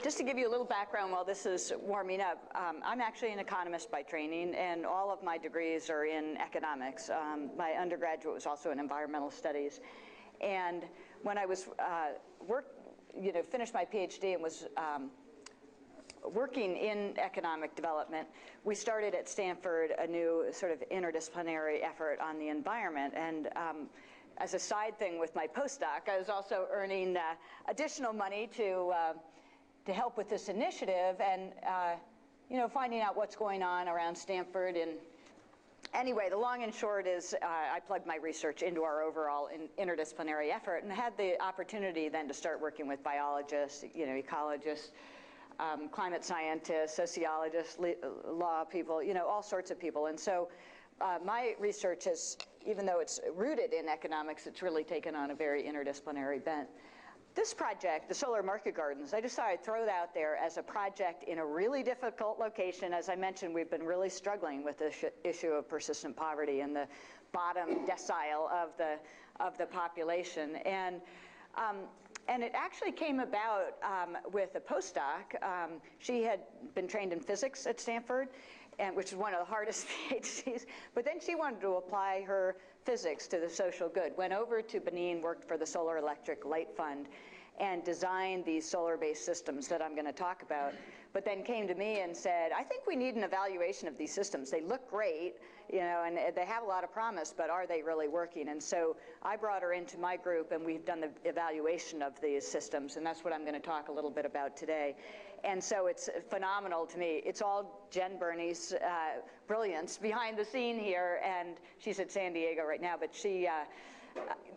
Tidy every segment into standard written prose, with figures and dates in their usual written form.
Just to give you a little background while this is warming up, I'm actually an economist by training, and all of my degrees are in economics. My undergraduate was also in environmental studies. And when I was finished my Ph.D. and was working in economic development, we started at Stanford a new sort of interdisciplinary effort on the environment. And as a side thing with my postdoc, I was also earning additional money to help with this initiative and finding out what's going on around Stanford. And anyway, the long and short is I plugged my research into our overall interdisciplinary effort and had the opportunity then to start working with biologists, ecologists, climate scientists, sociologists, law people, all sorts of people. And so my research is, even though it's rooted in economics, it's really taken on a very interdisciplinary bent. This project, the solar market gardens, I just thought I'd throw it out there as a project in a really difficult location. As I mentioned, we've been really struggling with the issue of persistent poverty in the bottom decile of the population. And it actually came about with a postdoc. She had been trained in physics at Stanford, which is one of the hardest PhDs. But then she wanted to apply her physics to the social good. Went over to Benin, worked for the Solar Electric Light Fund, and designed these solar-based systems that I'm going to talk about. But then came to me and said, I think we need an evaluation of these systems. They look great, and they have a lot of promise, but are they really working? And so I brought her into my group, and we've done the evaluation of these systems, and that's what I'm going to talk a little bit about today. And so it's phenomenal to me. It's all Jen Burney's brilliance behind the scene here, and she's at San Diego right now, but she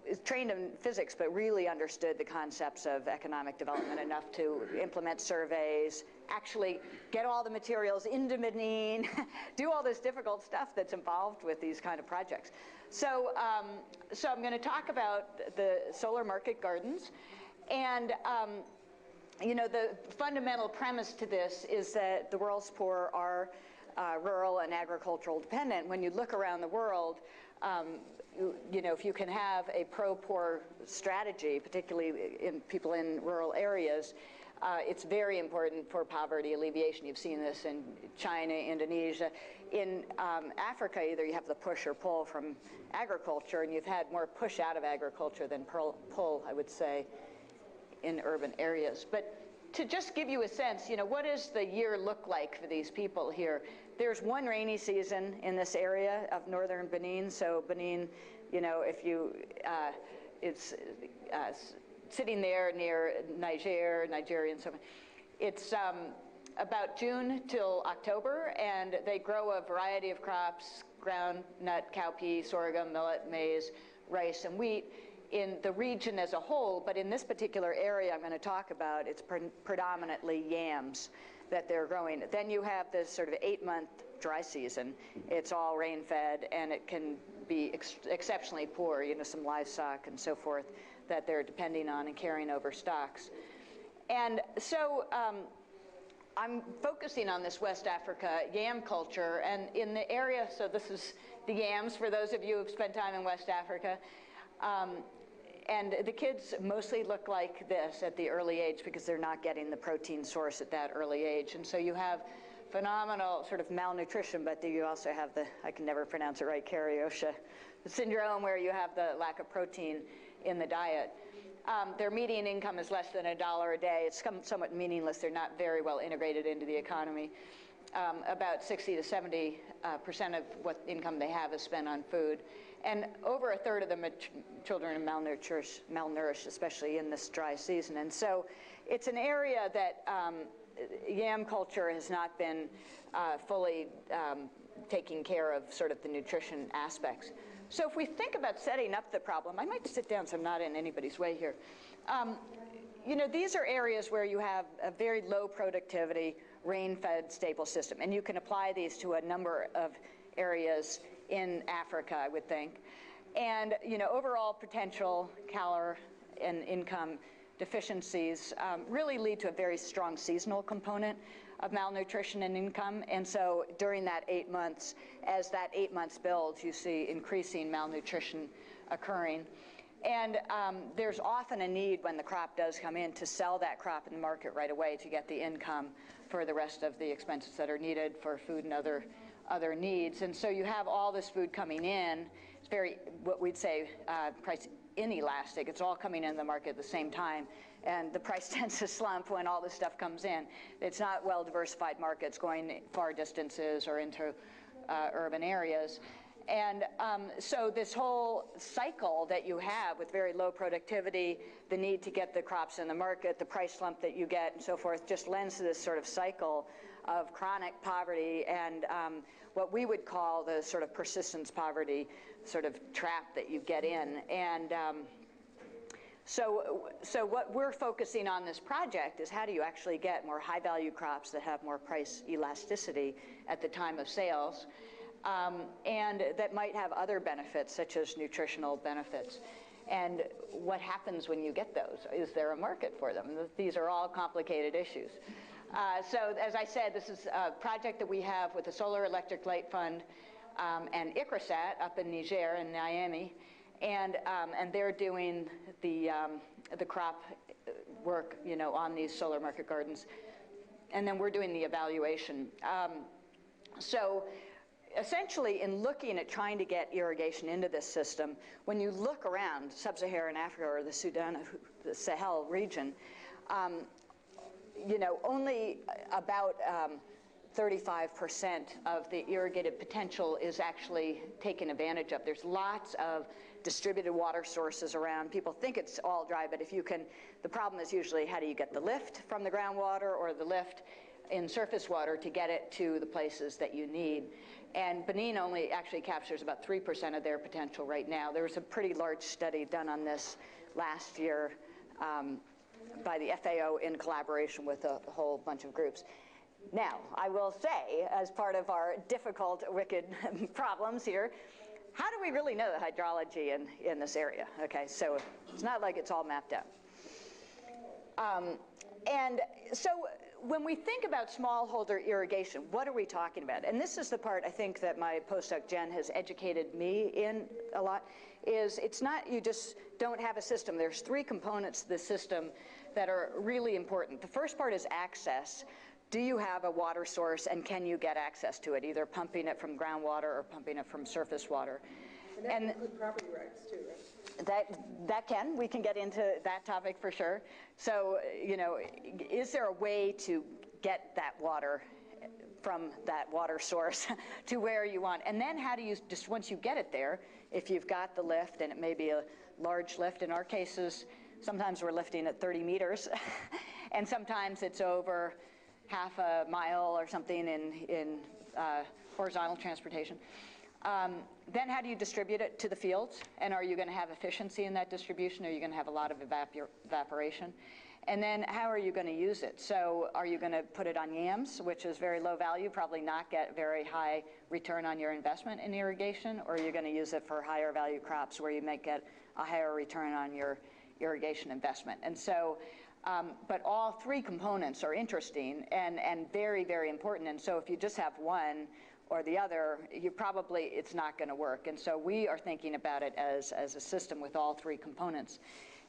is trained in physics, but really understood the concepts of economic development enough to implement surveys, actually get all the materials into Benin, do all this difficult stuff that's involved with these kind of projects. So, so I'm going to talk about the solar market gardens. And the fundamental premise to this is that the world's poor are rural and agricultural dependent. When you look around the world, if you can have a pro-poor strategy, particularly in people in rural areas, it's very important for poverty alleviation. You've seen this in China, Indonesia. In Africa, either you have the push or pull from agriculture, and you've had more push out of agriculture than pull, I would say, in urban areas. But to just give you a sense, what does the year look like for these people here? There's one rainy season in this area of northern Benin. So Benin, if you, it's sitting there near Nigeria and so on. It's about June till October, and they grow a variety of crops: groundnut, cowpea, sorghum, millet, maize, rice, and wheat in the region as a whole. But in this particular area I'm going to talk about, it's predominantly yams that they're growing. Then you have this sort of 8-month dry season. It's all rain-fed, and it can be exceptionally poor, some livestock and so forth that they're depending on and carrying over stocks. And so I'm focusing on this West Africa yam culture, and in the area, so this is the yams for those of you who've spent time in West Africa. And the kids mostly look like this at the early age because they're not getting the protein source at that early age. And so you have phenomenal sort of malnutrition, but you also have the, I can never pronounce it right, Kariosha syndrome, where you have the lack of protein in the diet. Their median income is less than $1 a day. It's somewhat meaningless. They're not very well integrated into the economy. About 60 to 70% of what income they have is spent on food. And over a third of the children are malnourished, especially in this dry season. And so it's an area that yam culture has not been fully taking care of sort of the nutrition aspects. So if we think about setting up the problem, I might sit down so I'm not in anybody's way here. These are areas where you have a very low productivity, rain-fed, stable system. And you can apply these to a number of areas in Africa, I would think. And overall potential calorie and income deficiencies really lead to a very strong seasonal component of malnutrition and income. And so during that 8 months, as that 8 months builds, you see increasing malnutrition occurring. And there's often a need when the crop does come in to sell that crop in the market right away to get the income for the rest of the expenses that are needed for food and other needs. And so you have all this food coming in. It's very, what we'd say, price inelastic. It's all coming in the market at the same time. And the price tends to slump when all this stuff comes in. It's not well-diversified markets going far distances or into urban areas. And so this whole cycle that you have with very low productivity, the need to get the crops in the market, the price slump that you get, and so forth, just lends to this sort of cycle of chronic poverty and what we would call the sort of persistence poverty sort of trap that you get in. And so what we're focusing on this project is how do you actually get more high-value crops that have more price elasticity at the time of sales, and that might have other benefits, such as nutritional benefits. And what happens when you get those? Is there a market for them? These are all complicated issues. So as I said, this is a project that we have with the Solar Electric Light Fund and ICRASAT up in Niger in Miami. And they're doing the crop work, you know, on these solar market gardens. And then we're doing the evaluation. So essentially, in looking at trying to get irrigation into this system, when you look around sub-Saharan Africa or the Sudan, the Sahel region, you know, only about 35% of the irrigated potential is actually taken advantage of. There's lots of distributed water sources around. People think it's all dry, but if you can, the problem is usually how do you get the lift from the groundwater or the lift in surface water to get it to the places that you need. And Benin only actually captures about 3% of their potential right now. There was a pretty large study done on this last year by the FAO in collaboration with a whole bunch of groups. Now, I will say, as part of our difficult, wicked problems here, how do we really know the hydrology in this area? Okay, so it's not like it's all mapped out. And so when we think about smallholder irrigation, what are we talking about? And this is the part I think that my postdoc Jen has educated me in a lot, is it's not you just don't have a system. There's three components to the system that are really important. The first part is access. Do you have a water source and can you get access to it, either pumping it from groundwater or pumping it from surface water? And that includes property rights too, right? We can get into that topic for sure. So, you know, is there a way to get that water from that water source to where you want? And then how do you, just once you get it there, if you've got the lift, and it may be a large lift, in our cases, sometimes we're lifting at 30 meters, and sometimes it's over half a mile or something in horizontal transportation. Then how do you distribute it to the fields? And are you going to have efficiency in that distribution? Are you going to have a lot of evaporation? And then how are you going to use it? So are you going to put it on yams, which is very low value, probably not get very high return on your investment in irrigation? Or are you going to use it for higher value crops where you might get a higher return on your irrigation investment? And so, but all three components are interesting and very, very important. And so if you just have one or the other, it's not going to work. And so we are thinking about it as a system with all three components.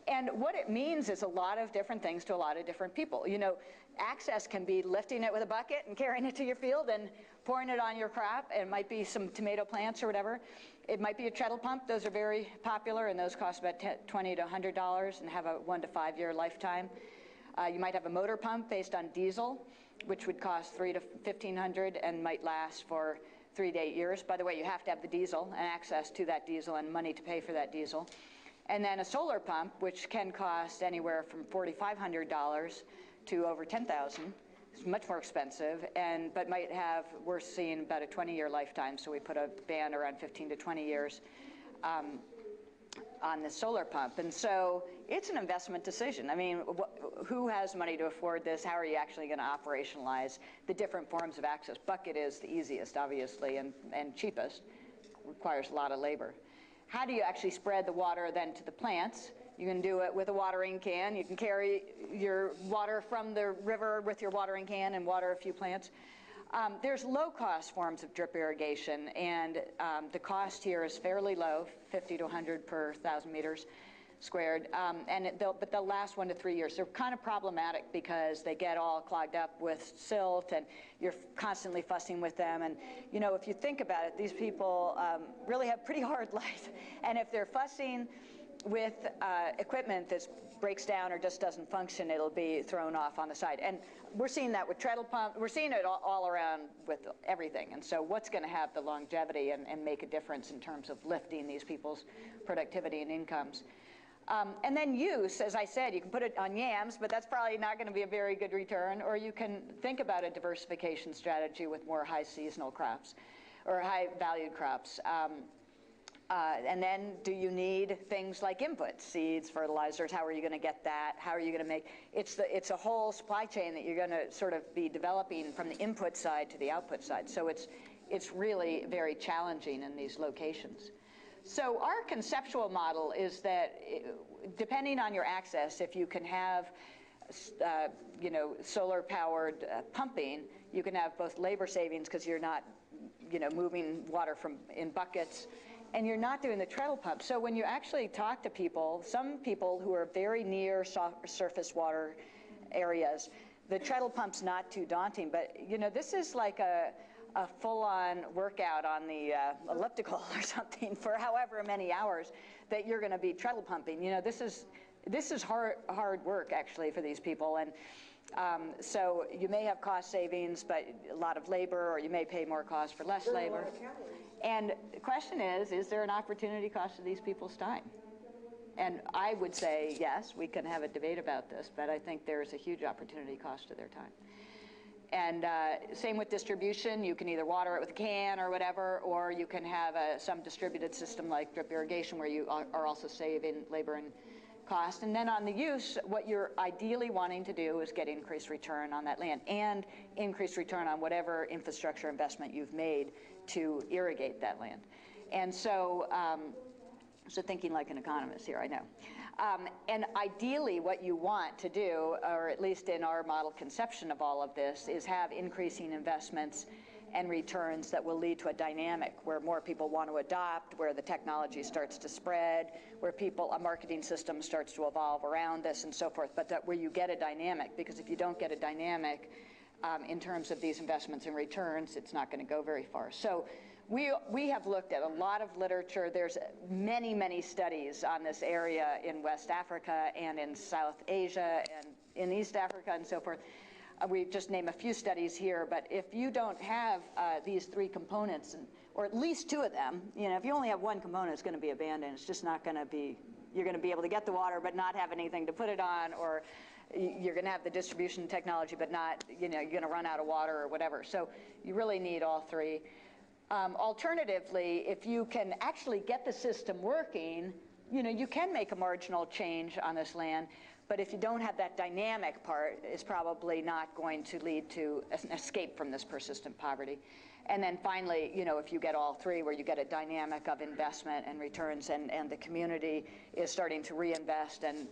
And what it means is a lot of different things to a lot of different people. You know, access can be lifting it with a bucket and carrying it to your field and pouring it on your crop. It might be some tomato plants or whatever. It might be a treadle pump. Those are very popular, and those cost about $20 to $100 and have a 1 to 5 year lifetime. You might have a motor pump based on diesel, which would cost $300 to $1,500 and might last for 3 to 8 years. By the way, you have to have the diesel and access to that diesel and money to pay for that diesel. And then a solar pump, which can cost anywhere from $4,500 to over $10,000. It's much more expensive, but might have, we're seeing about a 20-year lifetime, so we put a band around 15 to 20 years on the solar pump. And so it's an investment decision. I mean, who has money to afford this? How are you actually going to operationalize the different forms of access? Bucket is the easiest, obviously, and cheapest. Requires a lot of labor. How do you actually spread the water then to the plants? You can do it with a watering can. You can carry your water from the river with your watering can and water a few plants. There's low-cost forms of drip irrigation, and the cost here is fairly low, 50 to 100 per 1,000 meters. squared, but they'll last 1 to 3 years. They're kind of problematic because they get all clogged up with silt, and you're constantly fussing with them. And you know, if you think about it, these people really have pretty hard life. And if they're fussing with equipment that breaks down or just doesn't function, it'll be thrown off on the side. And we're seeing that with treadle pump. We're seeing it all around with everything. And so what's going to have the longevity and make a difference in terms of lifting these people's productivity and incomes? And then use, as I said, you can put it on yams, but that's probably not going to be a very good return. Or you can think about a diversification strategy with more high seasonal crops or high valued crops. And then do you need things like inputs, seeds, fertilizers? How are you going to get that? How are you going to make, it's a whole supply chain that you're going to sort of be developing from the input side to the output side. So it's really very challenging in these locations. So our conceptual model is that depending on your access, if you can have you know, solar powered pumping, you can have both labor savings because you're not, you know, moving water in buckets, and you're not doing the treadle pump. So when you actually talk to people, some people who are very near surface water areas, the treadle pump's not too daunting, but you know, this is like a full-on workout on the elliptical or something for however many hours that you're going to be treadle pumping. You know, this is hard work actually for these people, and so you may have cost savings, but a lot of labor, or you may pay more cost for less labor. And the question is there an opportunity cost to these people's time? And I would say yes, we can have a debate about this, but I think there's a huge opportunity cost to their time. And same with distribution. You can either water it with a can or whatever, or you can have some distributed system like drip irrigation where you are also saving labor and cost. And then on the use, what you're ideally wanting to do is get increased return on that land and increased return on whatever infrastructure investment you've made to irrigate that land. And so, so thinking like an economist here, I know. And ideally what you want to do, or at least in our model conception of all of this, is have increasing investments and returns that will lead to a dynamic where more people want to adopt, where the technology starts to spread, where a marketing system starts to evolve around this and so forth, but that where you get a dynamic, because if you don't get a dynamic in terms of these investments and returns, it's not going to go very far. So we have looked at a lot of literature. There's many, many studies on this area in West Africa and in South Asia and in East Africa and so forth. We just name a few studies here, but if you don't have these three components, or at least two of them, you know, if you only have one component, it's going to be abandoned. It's just not going to be, you're going to be able to get the water but not have anything to put it on, or you're going to have the distribution technology but not, you know, you're going to run out of water or whatever. So you really need all three. Alternatively, if you can actually get the system working, you know, you can make a marginal change on this land. But if you don't have that dynamic part, it's probably not going to lead to an escape from this persistent poverty. And then finally, you know, if you get all three, where you get a dynamic of investment and returns, and the community is starting to reinvest, and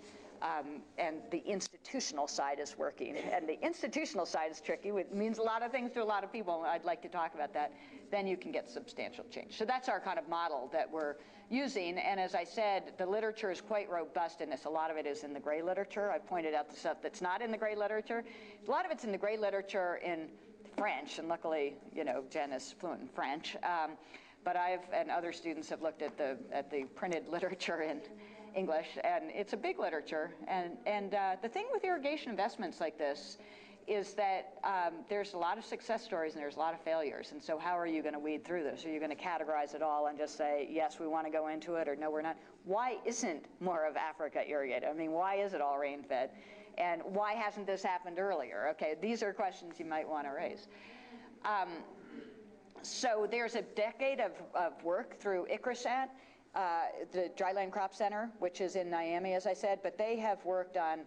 the institutional side is working. And the institutional side is tricky. It means a lot of things to a lot of people. I'd like to talk about that. Then you can get substantial change. So that's our kind of model that we're using. And as I said, the literature is quite robust in this. A lot of it is in the gray literature. I pointed out the stuff that's not in the gray literature. A lot of it's in the gray literature in French. And luckily, you know, Jen is fluent in French. But and other students have looked at the printed literature in English, and it's a big literature. And the thing with irrigation investments like this is that there's a lot of success stories and there's a lot of failures. And so how are you going to weed through this? Are you going to categorize it all and just say, yes, we want to go into it, or no, we're not? Why isn't more of Africa irrigated? I mean, why is it all rain-fed? And why hasn't this happened earlier? Okay, these are questions you might want to raise. So there's a decade of work through ICRISAT, the Dryland Crop Center, which is in Miami, as I said, but they have worked on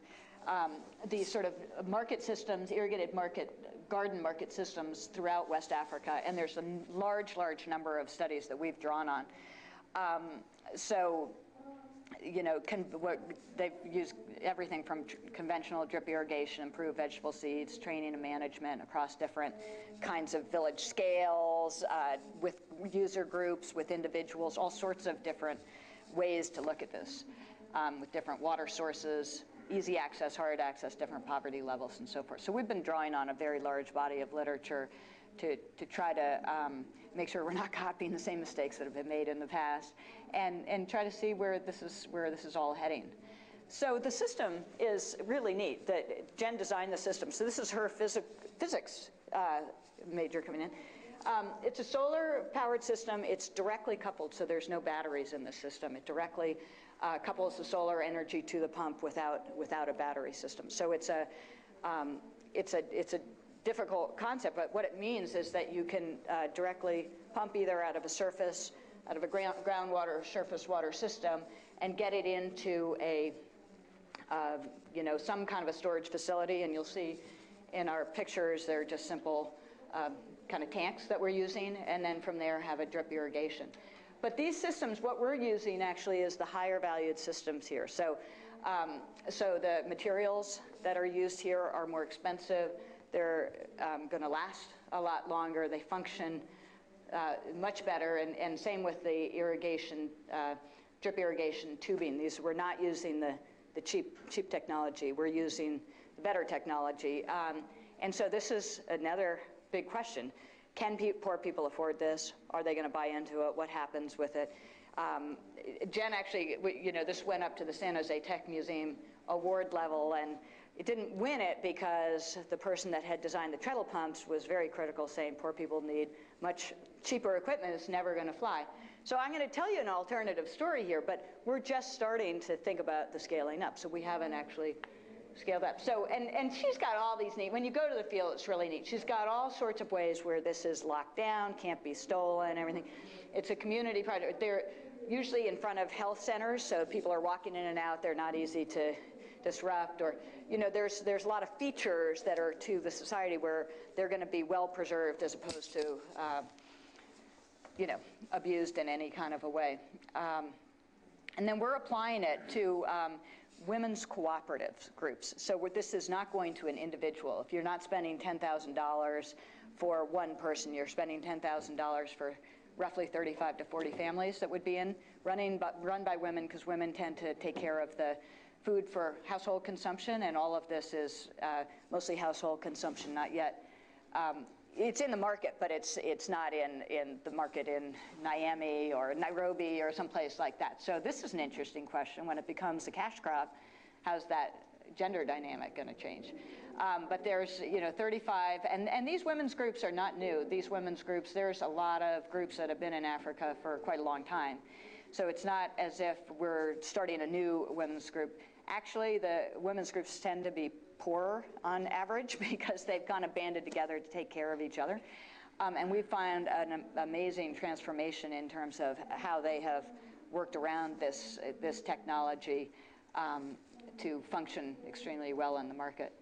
these sort of market systems, irrigated garden market systems throughout West Africa, and there's a large number of studies that we've drawn on. So, you know, they've used everything from conventional drip irrigation, improved vegetable seeds, training and management across different kinds of village scales, with user groups, with individuals, all sorts of different ways to look at this. with different water sources, easy access, hard access, different poverty levels, and so forth. So we've been drawing on a very large body of literature to try to make sure we're not copying the same mistakes that have been made in the past, and try to see where this is all heading. So the system is really neat. Jen designed the system. So this is her physics major coming in. It's a solar-powered system. It's directly coupled, so there's no batteries in the system. It directly couples the solar energy to the pump without a battery system. So it's a difficult concept, but what it means is that you can directly pump either out of a groundwater or surface water system, and get it into a some kind of a storage facility. And you'll see in our pictures, they're just simple kind of tanks that we're using, and then from there have a drip irrigation. But these systems, what we're using actually is the higher valued systems here. So, so the materials that are used here are more expensive. They're going to last a lot longer. They function much better, and same with the irrigation, drip irrigation tubing. We're not using the cheap technology. We're using the better technology. And so this is another big question. Can poor people afford this? Are they going to buy into it? What happens with it? Jen actually, this went up to the San Jose Tech Museum award level, and it didn't win it because the person that had designed the treadle pumps was very critical, saying poor people need much cheaper equipment. It's never going to fly. So I'm going to tell you an alternative story here, but we're just starting to think about the scaling up. So we haven't actually scaled up. So, and she's got all these neat, when you go to the field, it's really neat. She's got all sorts of ways where this is locked down, can't be stolen, everything. It's a community project. They're usually in front of health centers, so people are walking in and out. They're not easy to disrupt, or, there's a lot of features that are to the society where they're going to be well preserved as opposed to, abused in any kind of a way. And then we're applying it to women's cooperative groups. So this is not going to an individual. If you're not spending $10,000 for one person, you're spending $10,000 for roughly 35 to 40 families that would be run by women, because women tend to take care of the food for household consumption, and all of this is mostly household consumption, not yet. It's in the market, but it's not in the market in Miami or Nairobi or someplace like that. So this is an interesting question. When it becomes a cash crop, how's that gender dynamic going to change? But there's 35, and these women's groups are not new. These women's groups, there's a lot of groups that have been in Africa for quite a long time. So it's not as if we're starting a new women's group. Actually, the women's groups tend to be poorer on average because they've kind of banded together to take care of each other. And we find an amazing transformation in terms of how they have worked around this technology to function extremely well in the market.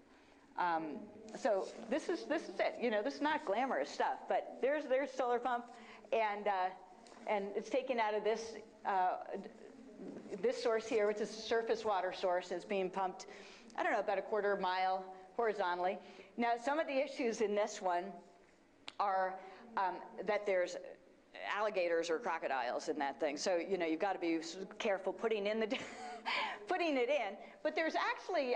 So this is it. This is not glamorous stuff, but there's solar pump, and it's taken out of this source here, which is a surface water source. It's being pumped, I don't know, about a quarter mile horizontally. Now, some of the issues in this one are that there's alligators or crocodiles in that thing. So, you've got to be careful putting it in. But there's actually,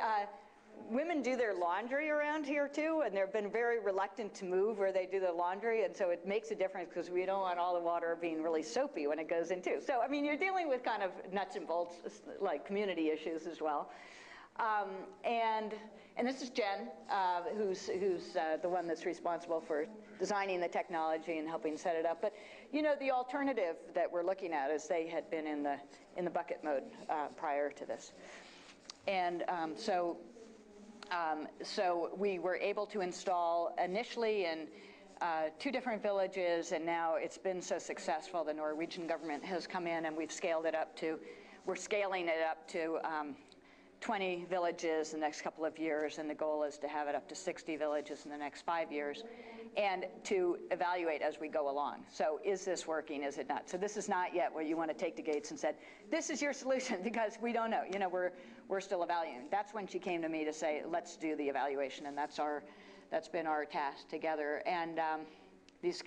women do their laundry around here too, and they've been very reluctant to move where they do their laundry, and so it makes a difference because we don't want all the water being really soapy when it goes in too. So, I mean, you're dealing with kind of nuts and bolts, like community issues as well. And this is Jen, who's the one that's responsible for designing the technology and helping set it up. But the alternative that we're looking at is they had been in the bucket mode prior to this, and so we were able to install initially in 2 different villages, and now it's been so successful. The Norwegian government has come in, and we're scaling it up to 20 villages in the next couple of years, and the goal is to have it up to 60 villages in the next 5 years, and to evaluate as we go along. So is this working, is it not? So this is not yet where you want to take to Gates and said, this is your solution, because we don't know. We're still evaluating. That's when she came to me to say, let's do the evaluation, and that's been our task together. And these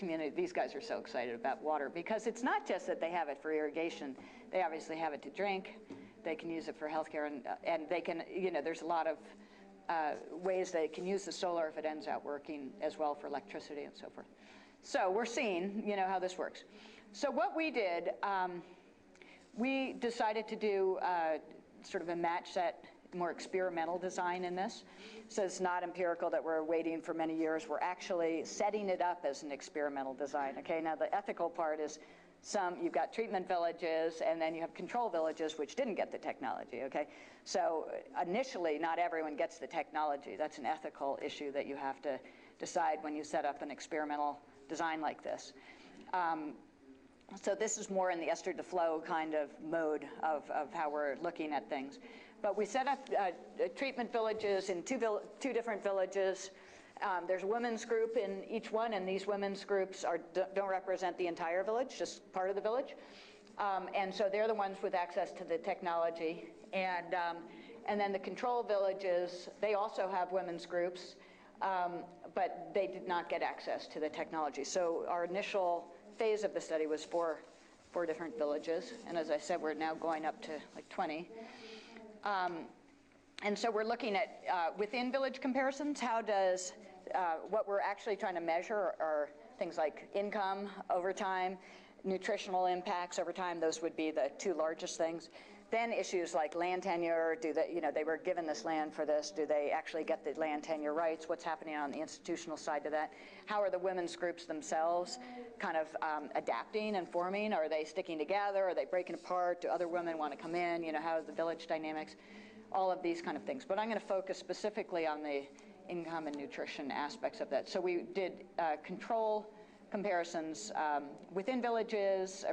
guys are so excited about water, because it's not just that they have it for irrigation. They obviously have it to drink. They can use it for healthcare, and they can, there's a lot of ways they can use the solar if it ends out working as well for electricity and so forth. So we're seeing, how this works. So what we did, we decided to do sort of a match set, more experimental design in this. So it's not empirical that we're waiting for many years. We're actually setting it up as an experimental design. Okay, now the ethical part is you've got treatment villages, and then you have control villages which didn't get the technology. Okay, so initially not everyone gets the technology. That's an ethical issue that you have to decide when you set up an experimental design like this. So this is more in the ester to flow kind of mode of how we're looking at things. But we set up treatment villages in two different villages. There's a women's group in each one, and these women's groups don't represent the entire village, just part of the village. And so they're the ones with access to the technology. And then the control villages, they also have women's groups, but they did not get access to the technology. So our initial phase of the study was four different villages. And as I said, we're now going up to like 20. And so we're looking at within village comparisons, how does what we're actually trying to measure are things like income over time, nutritional impacts over time. Those would be the two largest things. Then issues like land tenure, they were given this land for this, do they actually get the land tenure rights? What's happening on the institutional side to that? How are the women's groups themselves kind of adapting and forming? Are they sticking together? Are they breaking apart? Do other women want to come in? How is the village dynamics? All of these kind of things. But I'm going to focus specifically on the income and nutrition aspects of that. So we did control comparisons within villages,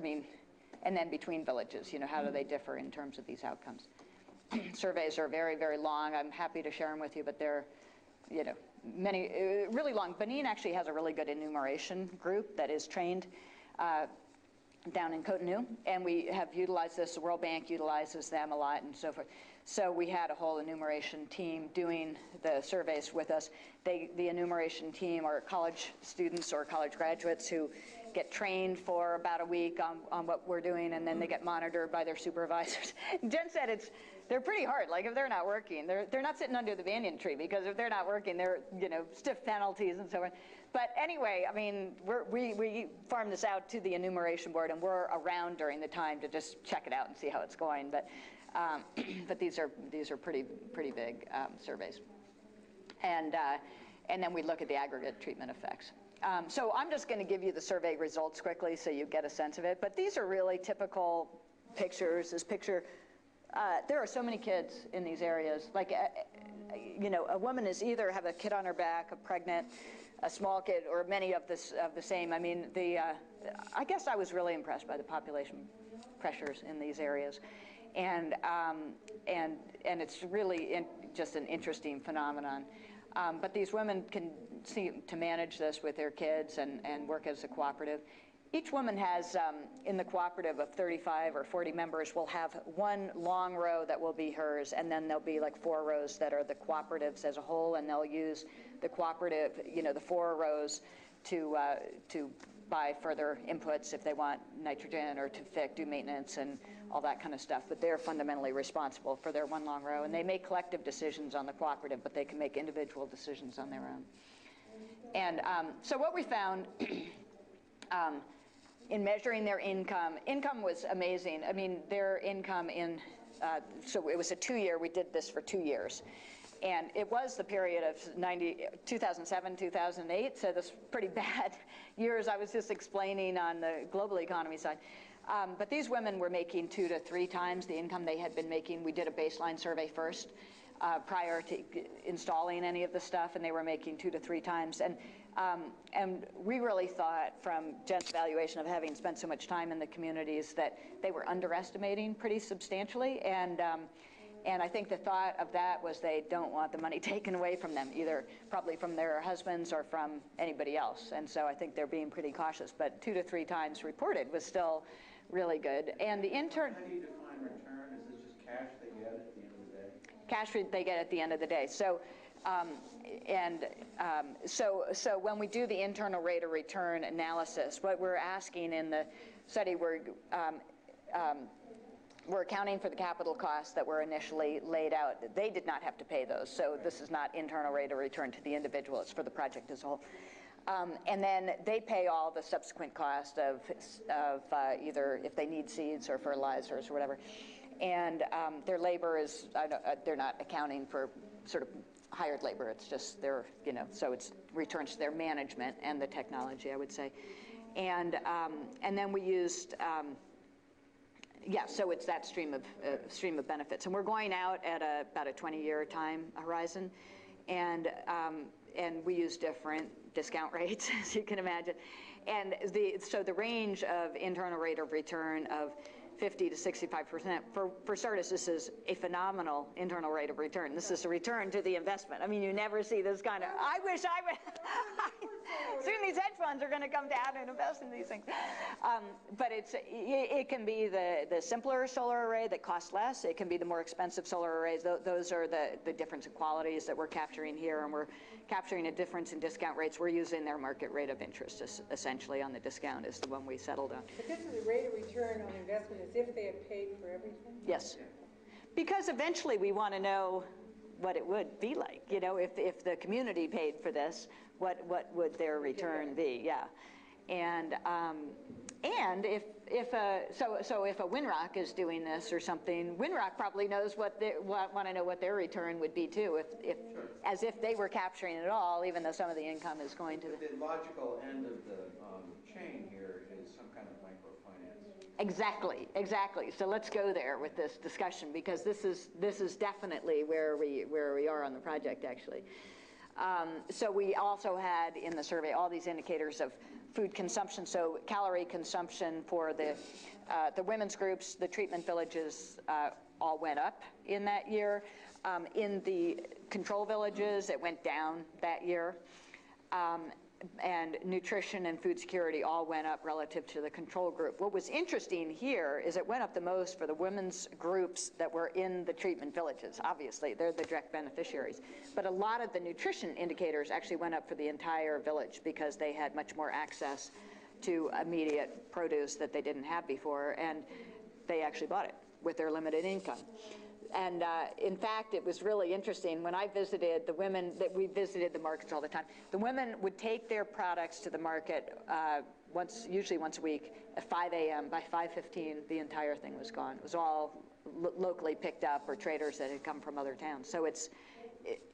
and then between villages, how do they differ in terms of these outcomes? Surveys are very, very long. I'm happy to share them with you, but they're, many, really long. Benin actually has a really good enumeration group that is trained down in Cotonou, and we have utilized this. The World Bank utilizes them a lot and so forth. So we had a whole enumeration team doing the surveys with us. The enumeration team are college students or college graduates who get trained for about a week on what we're doing, and then they get monitored by their supervisors. Jen said they're pretty hard. Like if they're not working, they're not sitting under the banyan tree, because if they're not working, they're stiff penalties and so on. But anyway, we farm this out to the enumeration board, and we're around during the time to just check it out and see how it's going. But these are pretty big surveys, and then we look at the aggregate treatment effects. So I'm just going to give you the survey results quickly so you get a sense of it. But these are really typical pictures. This picture, there are so many kids in these areas. Like, a woman is either have a kid on her back, a pregnant, a small kid, or many of the same. I guess I was really impressed by the population pressures in these areas, and it's really just an interesting phenomenon. But these women can seem to manage this with their kids and work as a cooperative. Each woman has, in the cooperative of 35 or 40 members, will have one long row that will be hers, and then there'll be like 4 rows that are the cooperatives as a whole, and they'll use the cooperative, the 4 rows to buy further inputs if they want nitrogen or to do maintenance and all that kind of stuff. But they're fundamentally responsible for their one long row, and they make collective decisions on the cooperative, but they can make individual decisions on their own. And so what we found in measuring their income was amazing. Their income so it was a 2-year, we did this for 2 years. And it was the period of 2007, 2008, so this pretty bad years I was just explaining on the global economy side. But these women were making 2 to 3 times the income they had been making. We did a baseline survey first prior to installing any of the stuff, and they were making 2 to 3 times. And we really thought, from Jen's evaluation of having spent so much time in the communities, that they were underestimating pretty substantially. And I think the thought of that was they don't want the money taken away from them, either probably from their husbands or from anybody else. And so I think they're being pretty cautious. But 2 to 3 times reported was still really good. And the intern... How do you define return? Is this just cash they get at the end of the day? Cash they get at the end of the day. So, so when we do the internal rate of return analysis, what we're asking in the study, we're we're accounting for the capital costs that were initially laid out. They did not have to pay those, so this is not internal rate of return to the individual, it's for the project as a whole. And then they pay all the subsequent cost of either if they need seeds or fertilizers or whatever. And their labor is, they're not accounting for sort of hired labor, it's just their, so it's returns to their management and the technology, I would say. And then we used, yeah, so it's that stream of benefits. And we're going out at about a 20-year time horizon. And we use different discount rates, as you can imagine. And so the range of internal rate of return of 50 to 65%. For starters, this is a phenomenal internal rate of return. This is a return to the investment. I mean, you never see this kind of, I wish I would, soon these hedge funds are going to come down and invest in these things. But it can be the simpler solar array that costs less. It can be the more expensive solar arrays. Those are the difference in qualities that we're capturing here, and we're capturing a difference in discount rates. We're using their market rate of interest essentially on the discount is the one we settled on. But this is a rate of return on investment as if they had paid for everything? Yes. Because eventually we want to know what it would be like. If the community paid for this, what would their return be? Yeah. And if a Winrock is doing this or something, Winrock probably knows want to know what their return would be too, as if they were capturing it all, even though some of the income is going to the logical end of the chain here is some kind of microfinance. Exactly. So let's go there with this discussion, because this is definitely where we are on the project actually. So we also had in the survey all these indicators of food consumption, so calorie consumption for the women's groups, the treatment villages all went up in that year. In the control villages, it went down that year. And nutrition and food security all went up relative to the control group. What was interesting here is it went up the most for the women's groups that were in the treatment villages. Obviously, they're the direct beneficiaries. But a lot of the nutrition indicators actually went up for the entire village because they had much more access to immediate produce that they didn't have before, and they actually bought it with their limited income. And in fact, it was really interesting. When I visited the women, we visited the markets all the time, the women would take their products to the market usually once a week at 5 a.m. By 5:15, the entire thing was gone. It was all locally picked up or traders that had come from other towns. So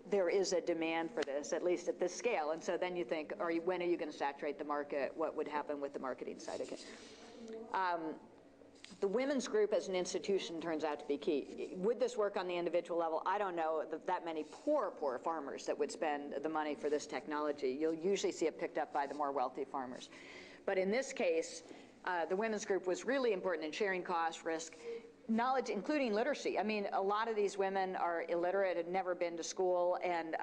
there is a demand for this, at least at this scale. And so then you think, when are you going to saturate the market? What would happen with the marketing side of it? The women's group as an institution turns out to be key. Would this work on the individual level? I don't know that many poor farmers that would spend the money for this technology. You'll usually see it picked up by the more wealthy farmers. But in this case, the women's group was really important in sharing cost, risk, knowledge, including literacy. I mean, a lot of these women are illiterate, had never been to school, and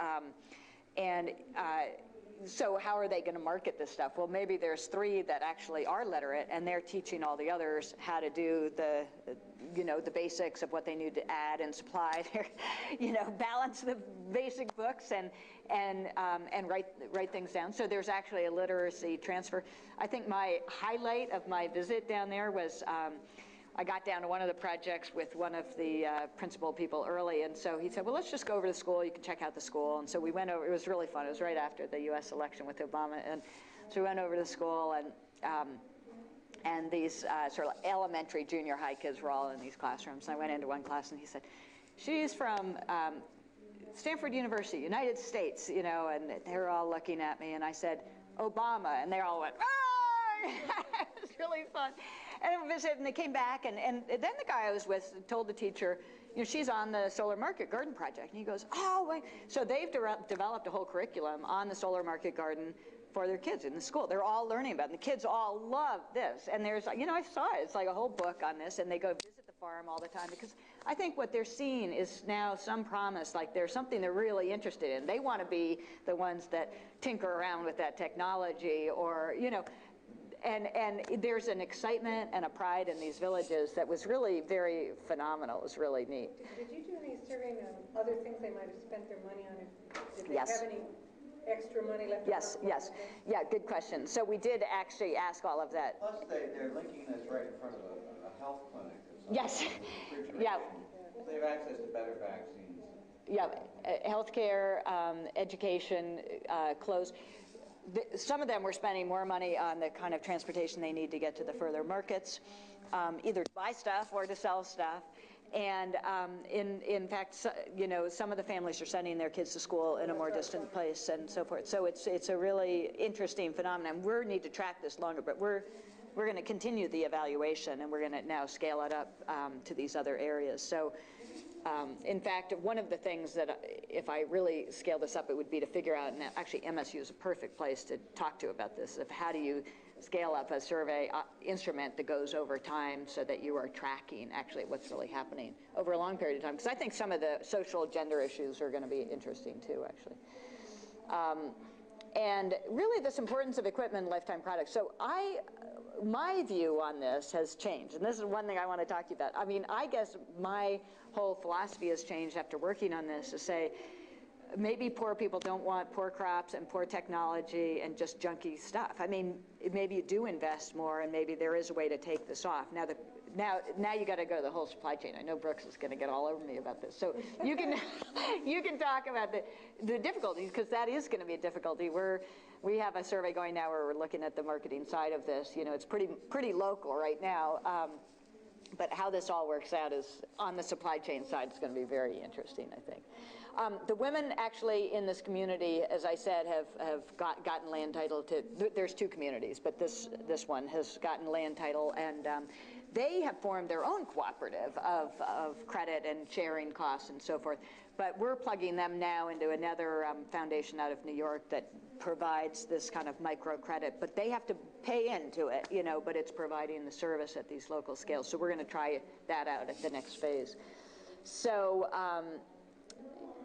so how are they going to market this stuff? Well, maybe there's 3 that actually are literate, and they're teaching all the others how to do the basics of what they need to add and supply. Balance the basic books and write things down. So there's actually a literacy transfer. I think my highlight of my visit down there was I got down to one of the projects with one of the principal people early, and so he said, well, let's just go over to the school. You can check out the school. And so we went over. It was really fun. It was right after the U.S. election with Obama, and so we went over to the school, and these sort of elementary, junior high kids were all in these classrooms. And I went into one class, and he said, she's from Stanford University, United States, and they're all looking at me, and I said, Obama, and they all went, ah! It was really fun. And we visited, and they came back, and then the guy I was with told the teacher, she's on the Solar Market Garden Project. And he goes, oh, wait. So they've developed a whole curriculum on the Solar Market Garden for their kids in the school. They're all learning about it. And the kids all love this. And there's, I saw it. It's like a whole book on this, and they go visit the farm all the time, because I think what they're seeing is now some promise, like there's something they're really interested in. They want to be the ones that tinker around with that technology, or, And there's an excitement and a pride in these villages that was really very phenomenal. It was really neat. Did you do any surveying on other things they might have spent their money on? Did they Yes. have any extra money left? Yes. Yeah, good question. So we did actually ask all of that. Plus, they're linking this right in front of a health clinic. Yes, yeah. They have access to better vaccines. Yeah, healthcare, education, clothes. Some of them were spending more money on the kind of transportation they need to get to the further markets, either to buy stuff or to sell stuff. And in fact, you know, some of the families are sending their kids to school in a more distant place and so forth. So it's a really interesting phenomenon. We need to track this longer, but we're going to continue the evaluation, and we're going to now scale it up to these other areas. So in fact, one of the things that if I really scale this up, it would be to figure out, and actually MSU is a perfect place to talk to about this, of how do you scale up a survey instrument that goes over time so that you are tracking actually what's really happening over a long period of time. Because I think some of the social gender issues are going to be interesting too, actually. And really this importance of equipment and lifetime products. So my view on this has changed, and this is one thing I want to talk to you about. I mean, I guess my whole philosophy has changed after working on this to say, maybe poor people don't want poor crops and poor technology and just junky stuff. I mean, maybe you do invest more, and maybe there is a way to take this off. Now you got to go to the whole supply chain. I know Brooks is going to get all over me about this. So you can you can talk about the difficulties, because that is going to be a difficulty. We have a survey going now where we're looking at the marketing side of this. You know, it's pretty local right now. But how this all works out is, on the supply chain side, it's going to be very interesting, I think. The women actually in this community, as I said, have gotten land title to, there's two communities, but this one has gotten land title, and they have formed their own cooperative of credit and sharing costs and so forth. But we're plugging them now into another foundation out of New York that provides this kind of microcredit, but they have to pay into it, you know, but it's providing the service at these local scales. So we're going to try that out at the next phase. So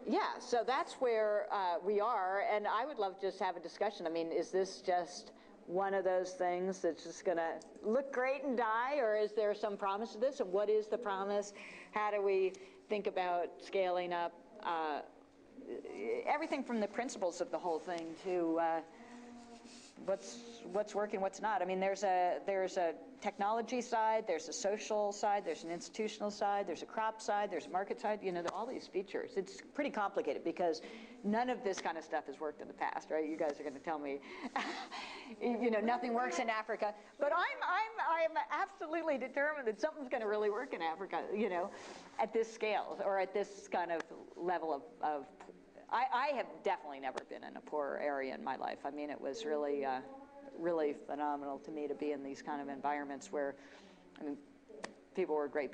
yeah, so that's where we are, and I would love to just have a discussion. I mean, is this just one of those things that's just going to look great and die, or is there some promise to this, and what is the promise? How do we think about scaling up everything from the principles of the whole thing to what's working, what's not? I mean, there's a technology side, there's a social side, there's an institutional side, there's a crop side, there's a market side. You know, all these features. It's pretty complicated because none of this kind of stuff has worked in the past, right? You guys are going to tell me, you know, nothing works in Africa. But I'm absolutely determined that something's going to really work in Africa, you know, at this scale or at this kind of level of I have definitely never been in a poor area in my life. I mean, it was really, really phenomenal to me to be in these kind of environments where, I mean, people were great.